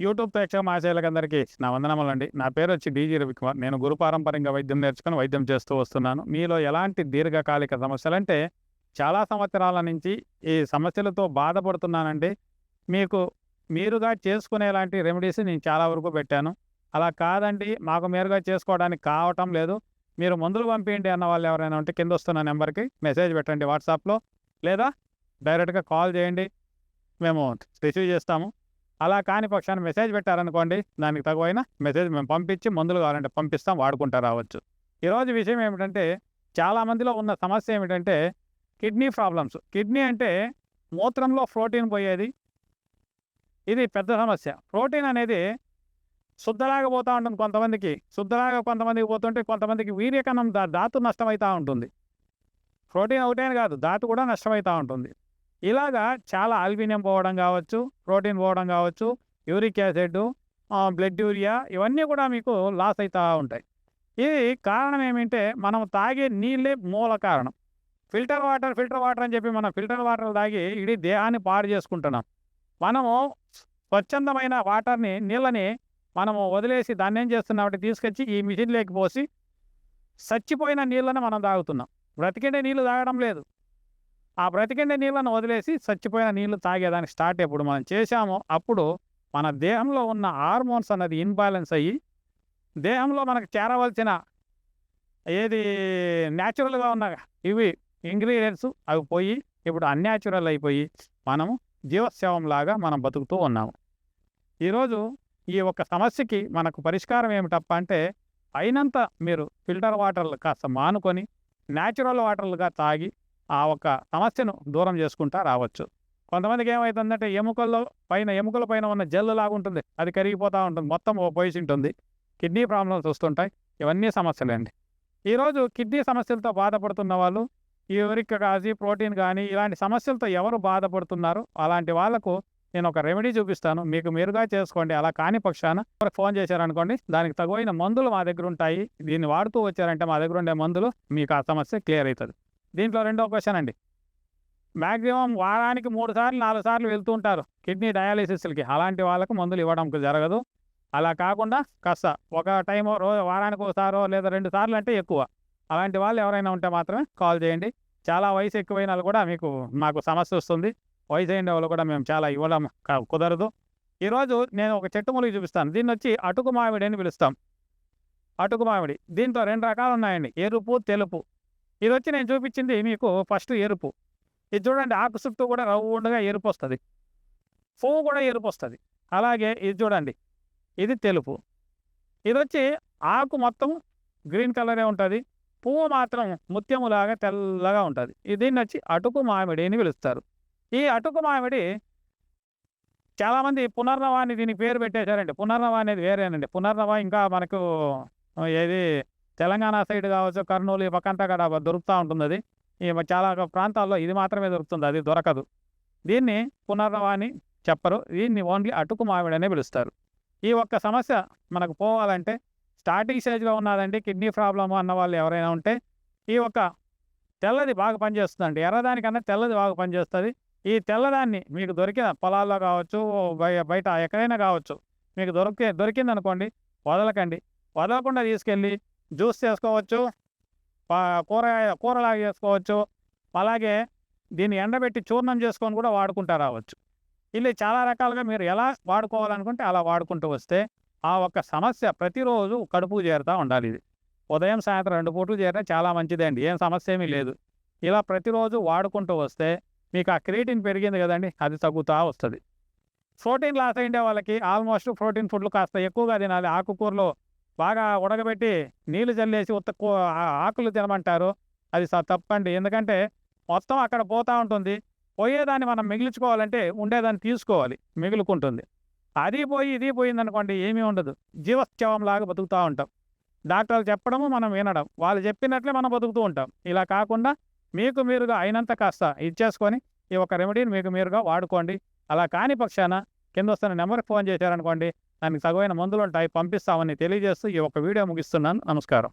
YouTube ప్రేక్షక మహాశయులకందరికీ నా వందనములండి. నా పేరు వచ్చి డీజీ రవికుమార్. నేను గురు పారంపర్యంగా వైద్యం నేర్చుకొని వైద్యం చేస్తూ వస్తున్నాను. మీలో ఎలాంటి దీర్ఘకాలిక సమస్యలంటే చాలా సంవత్సరాల నుంచి ఈ సమస్యలతో బాధపడుతున్నానండి. మీకు మీరుగా చేసుకునేలాంటి రెమెడీస్ నేను చాలా వరకు పెట్టాను. అలా కాదండి మాకు మీరుగా చేసుకోవడానికి కావటం లేదు, మీరు మందులు పంపియండి అన్న వాళ్ళు ఎవరైనా ఉంటే కింద వస్తున్న నెంబర్కి మెసేజ్ పెట్టండి వాట్సాప్లో, లేదా డైరెక్ట్గా కాల్ చేయండి, మేము రిసీవ్ చేస్తాము. అలా కాని పక్షాన్ని మెసేజ్ పెట్టారనుకోండి, దానికి తగువైన మెసేజ్ మేము పంపించి మందులు కావాలంటే పంపిస్తాం, వాడుకుంటూ రావచ్చు. ఈరోజు విషయం ఏమిటంటే, చాలామందిలో ఉన్న సమస్య ఏమిటంటే కిడ్నీ ప్రాబ్లమ్స్. కిడ్నీ అంటే మూత్రంలో ప్రోటీన్ పోయేది, ఇది పెద్ద సమస్య. ప్రోటీన్ అనేది శుద్ధలాగా పోతూ ఉంటుంది కొంతమందికి, శుద్ధలాగా కొంతమందికి పోతుంటే కొంతమందికి వీర్యకణం ధాతు నష్టమవుతూ ఉంటుంది. ప్రోటీన్ ఒకటే కాదు, ధాతు కూడా నష్టమవుతూ ఉంటుంది. ఇలాగా చాలా అల్బినియం పోవడం కావచ్చు, ప్రోటీన్ పోవడం కావచ్చు, యూరిక్ యాసిడ్, బ్లడ్ యూరియా, ఇవన్నీ కూడా మీకు లాస్ అవుతూ ఉంటాయి. ఇది కారణం ఏమంటే మనం తాగే నీళ్ళే మూల కారణం. ఫిల్టర్ వాటర్ అని చెప్పి మనం ఫిల్టర్ వాటర్ తాగి ఇడీ దేహాన్ని పాడు చేసుకుంటున్నాం. మనము స్వచ్ఛందమైన వాటర్ని, నీళ్ళని మనము వదిలేసి దాన్ని ఏం చేస్తున్నామంటే తీసుకొచ్చి ఈ మిషన్లోకి పోసి చచ్చిపోయిన నీళ్ళని మనం తాగుతున్నాం. బ్రతికిండే నీళ్ళు తాగడం లేదు. ఆ బ్రతికిండే నీళ్ళను వదిలేసి చచ్చిపోయిన నీళ్లు తాగేదానికి స్టార్ట్ ఎప్పుడు మనం చేశామో అప్పుడు మన దేహంలో ఉన్న హార్మోన్స్ అన్నది ఇన్బ్యాలెన్స్ అయ్యి దేహంలో మనకు చేరవలసిన ఏది న్యాచురల్గా ఉన్న ఇవి ఇంగ్రీడియంట్స్ అవి పోయి ఇప్పుడు అన్యాచురల్ అయిపోయి మనము జీవశవంలాగా మనం బతుకుతూ ఉన్నాము. ఈరోజు ఈ ఒక్క సమస్యకి మనకు పరిష్కారం ఏమిటప్ప అంటే అయినంత మీరు ఫిల్టర్ వాటర్లు కాస్త మానుకొని న్యాచురల్ వాటర్లుగా తాగి ఆ ఒక్క సమస్యను దూరం చేసుకుంటా రావచ్చు. కొంతమందికి ఏమవుతుందంటే ఎముకల పైన ఉన్న జెల్ లాగా ఉంటుంది, అది కరిగిపోతూ ఉంటుంది, మొత్తం పోయి ఉంటుంది, కిడ్నీ ప్రాబ్లమ్స్ వస్తుంటాయి. ఇవన్నీ సమస్యలే అండి. ఈరోజు కిడ్నీ సమస్యలతో బాధపడుతున్న వాళ్ళు, యూరిక్ యాసిడ్, ప్రోటీన్ కానీ ఇలాంటి సమస్యలతో ఎవరు బాధపడుతున్నారో అలాంటి వాళ్ళకు నేను ఒక రెమెడీ చూపిస్తాను, మీకు మీరుగా చేసుకోండి. అలా కాని పక్షాన ఫోన్ చేశారనుకోండి, దానికి తగువైన మందులు మా దగ్గర ఉంటాయి. దీన్ని వాడుతూ వచ్చారంటే మా దగ్గర ఉండే మందులు మీకు ఆ సమస్య క్లియర్ అవుతుంది. దీంట్లో రెండో క్వశ్చన్ అండి, మ్యాక్సిమం వారానికి 3 సార్లు 4 సార్లు వెళ్తూ ఉంటారు కిడ్నీ డయాలిసిస్లకి, అలాంటి వాళ్ళకు మందులు ఇవ్వడం జరగదు. అలా కాకుండా కాస్త ఒక టైమో వారానికి ఒకసారో లేదా 2 సార్లు అంటే ఎక్కువ, అలాంటి వాళ్ళు ఎవరైనా ఉంటే మాత్రమే కాల్ చేయండి. చాలా వయసు ఎక్కువైన వాళ్ళు కూడా మాకు సమస్య వస్తుంది, వయసు అయిన వాళ్ళు కూడా మేము చాలా ఇవ్వడం కుదరదు. ఈరోజు నేను ఒక చెట్టు మూలికి చూపిస్తాను. దీన్ని వచ్చి అటుకు మామిడి అని పిలుస్తాం. అటుకు మామిడి దీంట్లో 2 రకాలు ఉన్నాయండి, ఎరుపు, తెలుపు. ఇది వచ్చి నేను చూపించింది మీకు ఫస్ట్ ఎరుపు. ఇది చూడండి, ఆకు చుట్టూ కూడా రౌండ్గా ఎరుపు వస్తుంది, పువ్వు కూడా ఎరుపు వస్తుంది. అలాగే ఇది చూడండి, ఇది తెలుపు. ఇది వచ్చి ఆకు మొత్తం గ్రీన్ కలరే ఉంటుంది, పువ్వు మాత్రం ముత్యములాగా తెల్లగా ఉంటుంది. దీన్ని వచ్చి అటుకు మామిడి అని పిలుస్తారు. ఈ అటుకు మామిడి చాలామంది పునర్నవ అని దీనికి పేరు పెట్టేశారండి. పునర్నవ అనేది వేరేనండి. పునర్నవ ఇంకా మనకు ఏది తెలంగాణ సైడ్ కావచ్చు, కర్నూలు ఈ పక్కంతా కూడా దొరుకుతూ ఉంటుంది. అది చాలా ప్రాంతాల్లో ఇది మాత్రమే దొరుకుతుంది, అది దొరకదు. దీన్ని పునర్నవ అని చెప్పరు, దీన్ని ఓన్లీ అటుకు మామిడి అనే పిలుస్తారు. ఈ ఒక్క సమస్య మనకు పోవాలంటే స్టార్టింగ్ స్టేజ్లో ఉన్నదండి, కిడ్నీ ప్రాబ్లమ్ అన్న వాళ్ళు ఎవరైనా ఉంటే ఈ ఒక్క తెల్లది బాగా పనిచేస్తుందండి. ఎర్రదానికన్నా తెల్లది బాగా పనిచేస్తుంది. ఈ తెల్లదాన్ని మీకు దొరికిన పొలాల్లో కావచ్చు, బయట ఎక్కడైనా కావచ్చు, మీకు దొరికిందనుకోండి వదలకండి. వదలకుండా తీసుకెళ్ళి జ్యూస్ చేసుకోవచ్చు, కూరలాగా చేసుకోవచ్చు. అలాగే దీన్ని ఎండబెట్టి చూర్ణం చేసుకొని కూడా వాడుకుంటూ రావచ్చు. ఇలా చాలా రకాలుగా మీరు ఎలా వాడుకోవాలనుకుంటే అలా వాడుకుంటూ వస్తే ఆ ఒక్క సమస్య ప్రతిరోజు కడుపుకు చేరుతూ ఉండాలి. ఇది ఉదయం సాయంత్రం 2 పూటలు చేరినా చాలా మంచిదే అండి, ఏం సమస్య ఏమీ లేదు. ఇలా ప్రతిరోజు వాడుకుంటూ వస్తే మీకు ఆ క్రియేటిన్ పెరిగింది కదండి, అది తగ్గుతూ వస్తుంది. ప్రోటీన్ లాస్ అయ్యే వాళ్ళకి ఆల్మోస్ట్ ప్రోటీన్ ఫుడ్లు కాస్త ఎక్కువగా తినాలి. ఆకుకూరలో బాగా ఉడకబెట్టి నీళ్లు చల్లేసి ఆకులు తినమంటారు, అది తప్పండి. ఎందుకంటే మొత్తం అక్కడ పోతూ ఉంటుంది, పోయేదాన్ని మనం మిగిల్చుకోవాలంటే ఉండేదాన్ని తీసుకోవాలి, మిగులుకుంటుంది. అది పోయి ఇది పోయిందనుకోండి ఏమీ ఉండదు, జీవశవంలాగా బతుకుతూ ఉంటాం. డాక్టర్లు చెప్పడము మనం వినడం, వాళ్ళు చెప్పినట్లే మనం బతుకుతూ ఉంటాం. ఇలా కాకుండా మీకు మీరుగా అయినంత కాస్త ఇచ్చేసుకొని ఈ ఒక రెమెడీని మీకు మీరుగా వాడుకోండి. అలా కాని పక్షాన కింద వస్తున్న నెంబర్కి ఫోన్ చేశారనుకోండి, దానికి తగువైన మందులు ఉంటాయి, పంపిస్తామని తెలియజేస్తూ ఈ ఒక వీడియో ముగిస్తున్నాను. నమస్కారం.